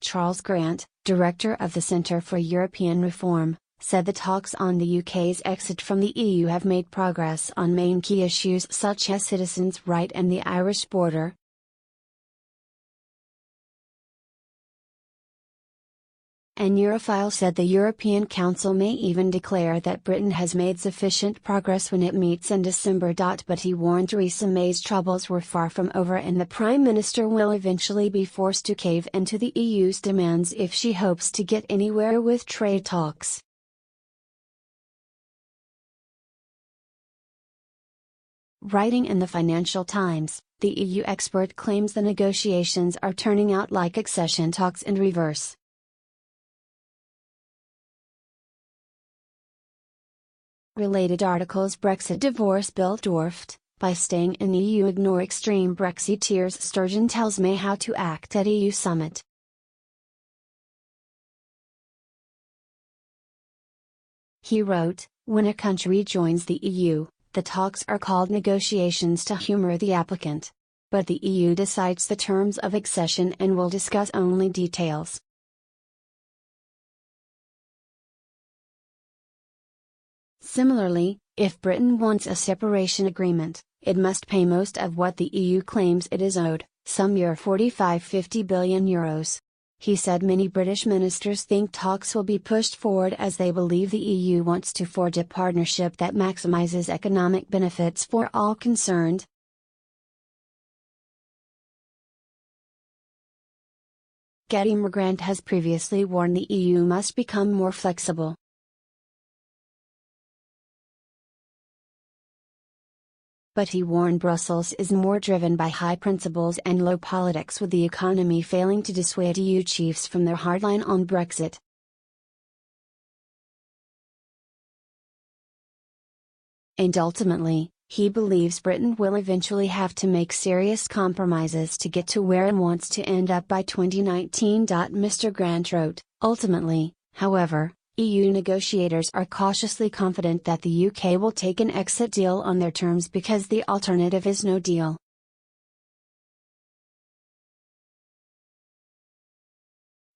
Charles Grant, director of the Centre for European Reform, said the talks on the UK's exit from the EU have made progress on main key issues such as citizens' rights and the Irish border. An Europhile said the European Council may even declare that Britain has made sufficient progress when it meets in December.But he warned Theresa May's troubles were far from over and the Prime Minister will eventually be forced to cave into the EU's demands if she hopes to get anywhere with trade talks. Writing in the Financial Times, the EU expert claims the negotiations are turning out like accession talks in reverse. Related articles: Brexit divorce bill dwarfed, by staying in EU ignore extreme Brexiteers Sturgeon tells May how to act at EU summit. He wrote, when a country joins the EU, the talks are called negotiations to humour the applicant. But the EU decides the terms of accession and will discuss only details. Similarly, if Britain wants a separation agreement, it must pay most of what the EU claims it is owed, some €45–50 billion. He said many British ministers think talks will be pushed forward as they believe the EU wants to forge a partnership that maximises economic benefits for all concerned. Grant has previously warned the EU must become more flexible. But he warned Brussels is more driven by high principles and low politics, with the economy failing to dissuade EU chiefs from their hardline on Brexit. And ultimately, he believes Britain will eventually have to make serious compromises to get to where it wants to end up by 2019. Mr. Grant wrote, ultimately, however, EU negotiators are cautiously confident that the UK will take an exit deal on their terms because the alternative is no deal.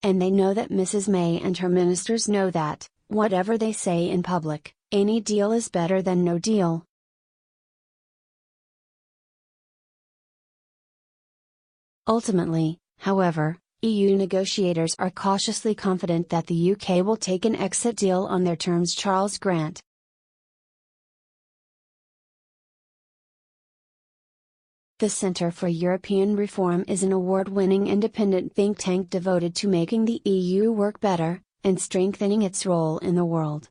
And they know that Mrs. May and her ministers know that, whatever they say in public, any deal is better than no deal. Ultimately, however, EU negotiators are cautiously confident that the UK will take an exit deal on their terms. Charles Grant. The Centre for European Reform is an award-winning independent think tank devoted to making the EU work better, and strengthening its role in the world.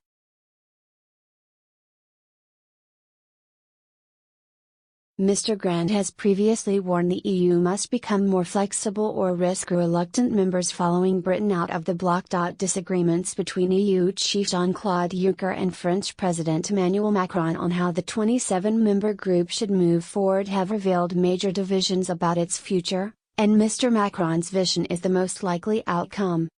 Mr. Grant has previously warned the EU must become more flexible or risk reluctant members following Britain out of the bloc. Disagreements between EU chief Jean-Claude Juncker and French President Emmanuel Macron on how the 27-member group should move forward have revealed major divisions about its future, and Mr. Macron's vision is the most likely outcome.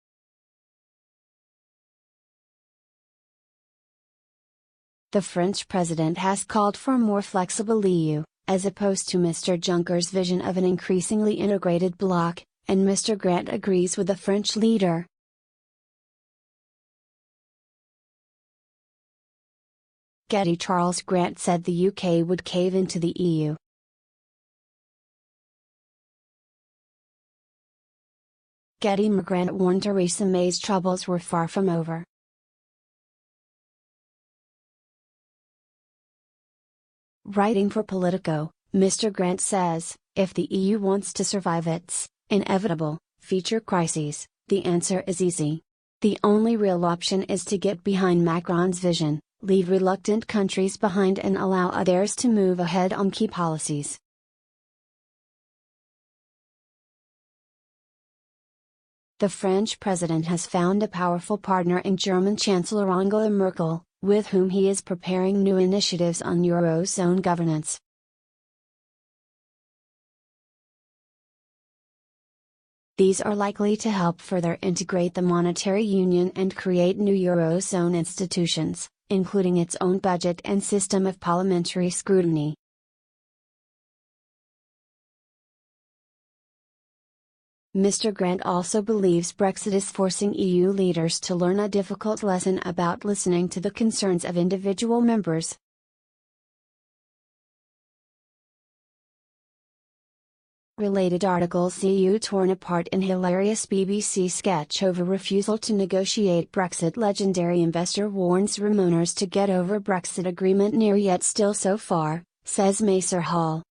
The French president has called for a more flexible EU, as opposed to Mr. Juncker's vision of an increasingly integrated bloc, and Mr. Grant agrees with the French leader. Charles Grant said the UK would cave into the EU. Grant warned Theresa May's troubles were far from over. Writing for Politico, Mr. Grant says, if the EU wants to survive its inevitable future crises, the answer is easy. The only real option is to get behind Macron's vision, leave reluctant countries behind and allow others to move ahead on key policies. The French president has found a powerful partner in German Chancellor Angela Merkel, with whom he is preparing new initiatives on Eurozone governance. These are likely to help further integrate the monetary union and create new Eurozone institutions, including its own budget and system of parliamentary scrutiny. Mr. Grant also believes Brexit is forcing EU leaders to learn a difficult lesson about listening to the concerns of individual members. Related articles: EU torn apart in hilarious BBC sketch over refusal to negotiate Brexit. Legendary investor warns Remainers to get over Brexit agreement near yet still so far, says Maser Hall.